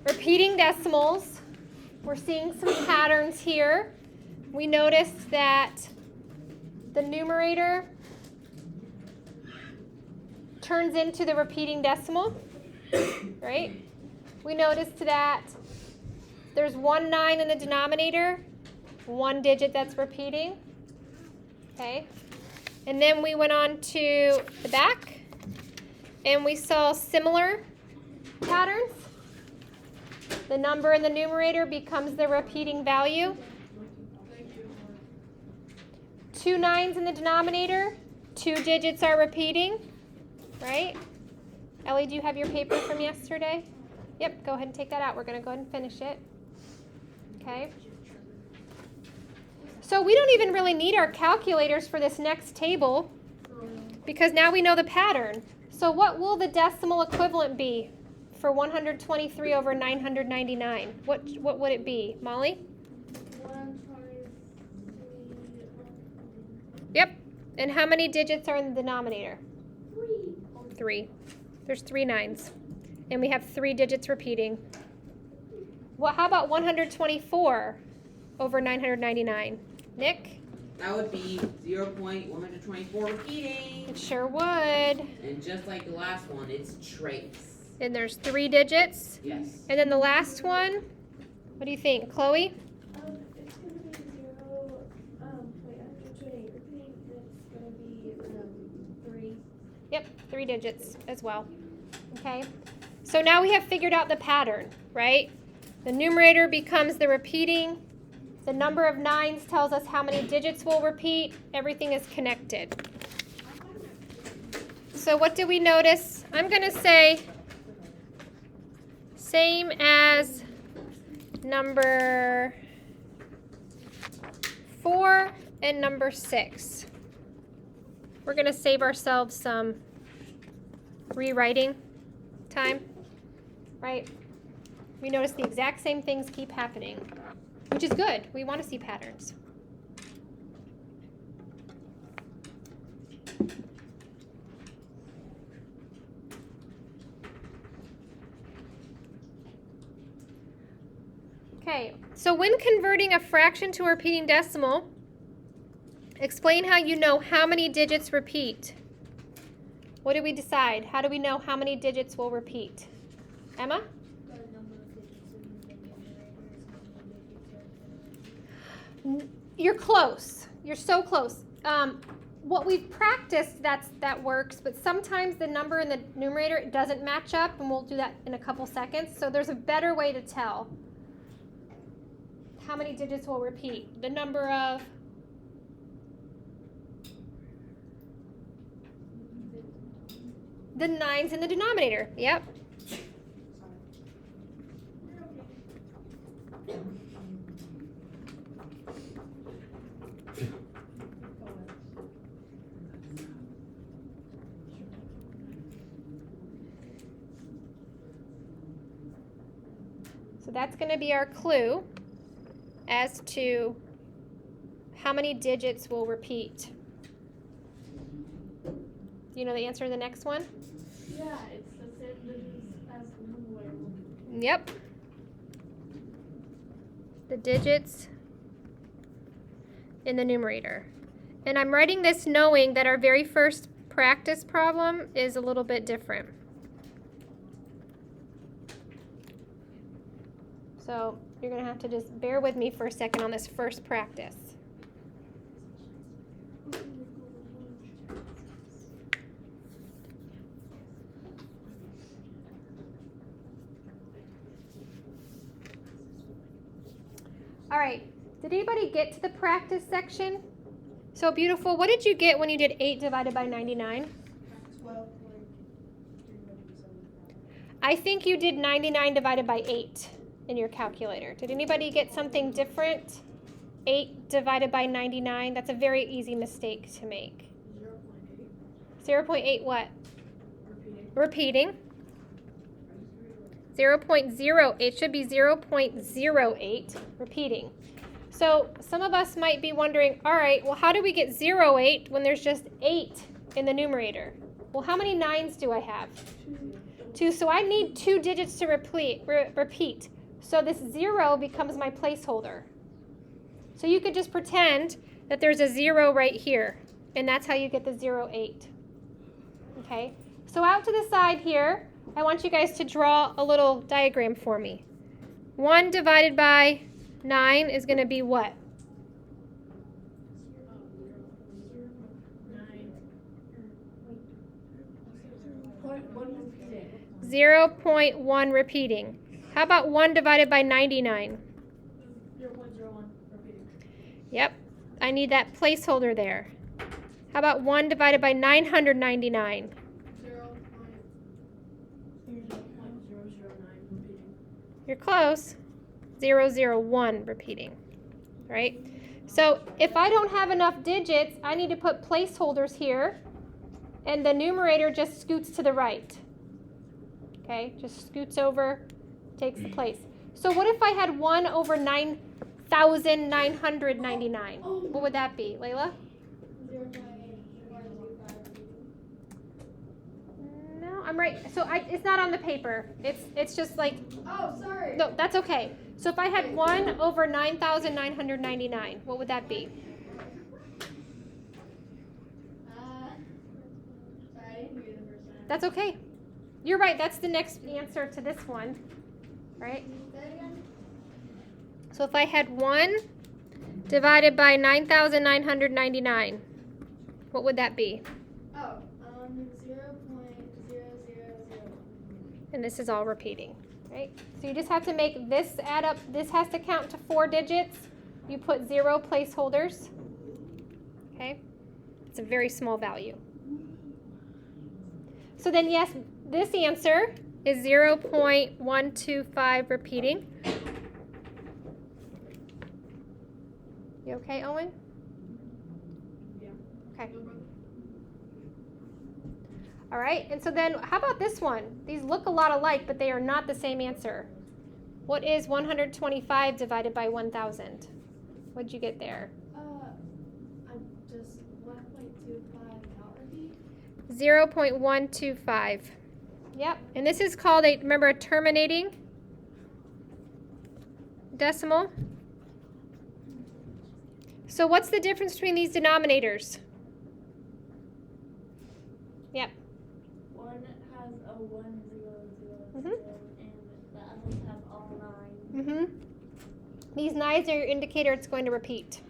Repeating decimals. We're seeing some patterns here. We noticed that the numerator turns into the repeating decimal, right? We noticed that there's 1 9 in the denominator, 1 digit that's repeating, okay? And then we went on to the back, and we saw similar patterns. The number in the numerator becomes the repeating value. 2 9s in the denominator, 2 digits are repeating, right? Ellie, do you have your paper from yesterday? Yep, go ahead and take that out. We're going to go ahead and finish it. Okay. So we don't even really need our calculators for this next table because now we know the pattern. So what will the decimal equivalent be for 123 over 999? What would it be, Molly? 123. Yep. And how many digits are in the denominator? 3. 3. There's 3 9s. And we have 3 digits repeating. Well, how about 124 over 999? Nick? That would be 0.124 repeating. It sure would. And just like the last one, it's trace. And there's 3 digits. Yes. And then the last one, what do you think, Chloe? It's going to be 0. Wait, I have to repeat. It's going to be 3. Yep, 3 digits as well. Okay. So now we have figured out the pattern, right? The numerator becomes the repeating. The number of 9s tells us how many digits will repeat. Everything is connected. So what do we notice? I'm going to say same as number 4 and number 6. We're going to save ourselves some rewriting time, right? We notice the exact same things keep happening, which is good. We want to see patterns. Okay, so when converting a fraction to a repeating decimal, explain how you know how many digits repeat. What did we decide? How do we know how many digits will repeat? Emma? The number of digits in the numerator is how many digits are. You're close. You're so close. What we've practiced, that works, but sometimes the number in the numerator doesn't match up, and we'll do that in a couple seconds. So there's a better way to tell how many digits will repeat. The number of the 9s in the denominator. Yep. So that's going to be our clue as to how many digits will repeat. Do you know the answer to the next one? Yeah, it's the same digits as the numerator. Yep. The digits in the numerator. And I'm writing this knowing that our very first practice problem is a little bit different. So you're going to have to just bear with me for a second on this first practice. All right, did anybody get to the practice section? So beautiful. What did you get when you did 8 divided by 99? 12. I think you did 99 divided by 8 in your calculator. Did anybody get something different? 8 divided by 99. That's a very easy mistake to make. 0.8. 0.8 what? Repeating. Repeating. 0.0, it should be 0.08, repeating. So some of us might be wondering, all right, well, how do we get 0.8 when there's just 8 in the numerator? Well, how many 9s do I have? 2. So I need 2 digits to repeat. So this 0 becomes my placeholder. So you could just pretend that there's a 0 right here, and that's how you get the 0, 8. Okay? So out to the side here, I want you guys to draw a little diagram for me. 1 divided by 9 is going to be what? 0.1 repeating. How about 1 divided by 99? 0.01 repeating. Yep, I need that placeholder there. How about 1 divided by 999? 0.009 repeating. You're close. 001 repeating, right? So if I don't have enough digits, I need to put placeholders here, and the numerator just scoots to the right. Okay, just scoots over, takes the place. So what if I had 1 over 9,999? What would that be, Layla? 0.125. No, I'm right. So it's not on the paper. It's just like, Oh, sorry. no, that's okay. So if I had 1 over 9,999, what would that be? Sorry, I didn't hear the first time. That's okay. You're right. That's the next answer to this one, right? Say it again. So if I had 1 divided by 9,999, what would that be? 0.000. And this is all repeating, right? So you just have to make this add up. This has to count to 4 digits. You put 0 placeholders, okay? It's a very small value. So then, yes, this answer is 0.125 repeating. You okay, Owen? Yeah. Okay. All right, and so then how about this one? These look a lot alike, but they are not the same answer. What is 125 divided by 1,000? What'd you get there? I'm just 1.25 not repeat. 0.125. Yep, and this is called remember, a terminating decimal. So what's the difference between these denominators? Yep. One has a 1, 0, 0, 0, Mhm. and the others have all 9. Mm-hmm. These 9s are your indicator it's going to repeat.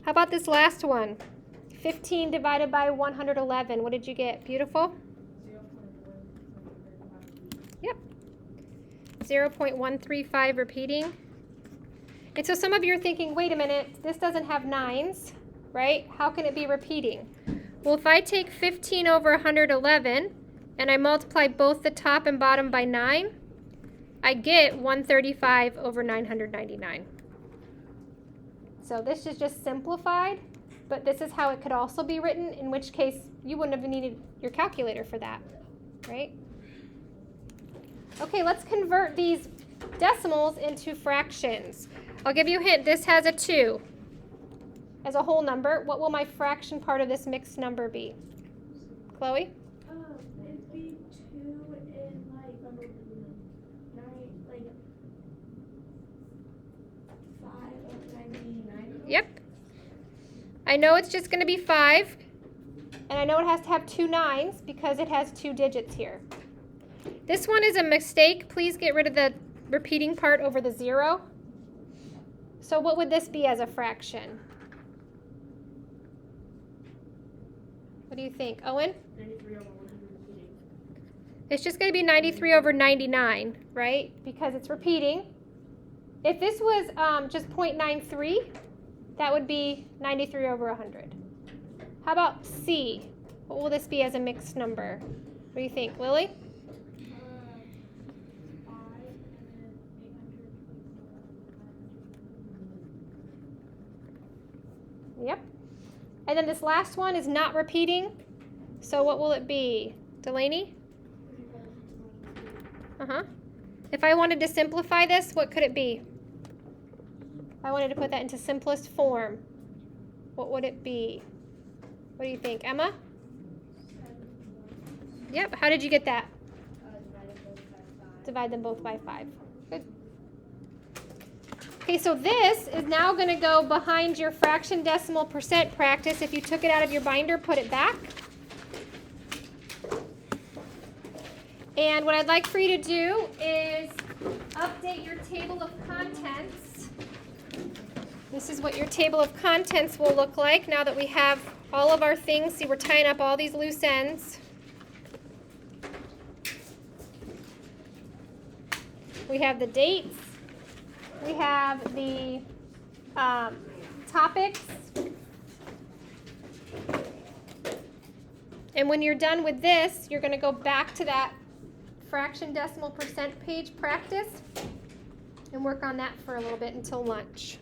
How about this last one? 15 divided by 111. What did you get? Beautiful? 0.135. Yep. 0.135 repeating. And so some of you are thinking, wait a minute, this doesn't have 9s, right? How can it be repeating? Well, if I take 15 over 111 and I multiply both the top and bottom by 9, I get 135 over 999. So this is just simplified, but this is how it could also be written, in which case you wouldn't have needed your calculator for that, right? Okay, let's convert these decimals into fractions. I'll give you a hint. This has a 2 as a whole number. What will my fraction part of this mixed number be? Chloe? It'd be 2 in like 5 of 99. Yep. I know it's just going to be 5, and I know it has to have 2 9s because it has 2 digits here. This one is a mistake. Please get rid of the repeating part over the 0. So what would this be as a fraction? What do you think, Owen? 93 over 100 repeating. It's just going to be 93 over 99, right? Because it's repeating. If this was just 0.93, that would be 93 over 100. How about C? What will this be as a mixed number? What do you think, Lily? 5 and then 824. Yep. And then this last one is not repeating. So what will it be? Delaney? Uh-huh. If I wanted to simplify this, what could it be? If I wanted to put that into simplest form, what would it be? What do you think, Emma? Yep, how did you get that? Divided both by 5. Divide them both by 5. Good. Okay, so this is now going to go behind your fraction decimal percent practice. If you took it out of your binder, put it back. And what I'd like for you to do is update your table of contents. This is what your table of contents will look like now that we have all of our things. See, we're tying up all these loose ends. We have the dates. We have the topics. And when you're done with this, you're going to go back to that fraction decimal percent page practice and work on that for a little bit until lunch.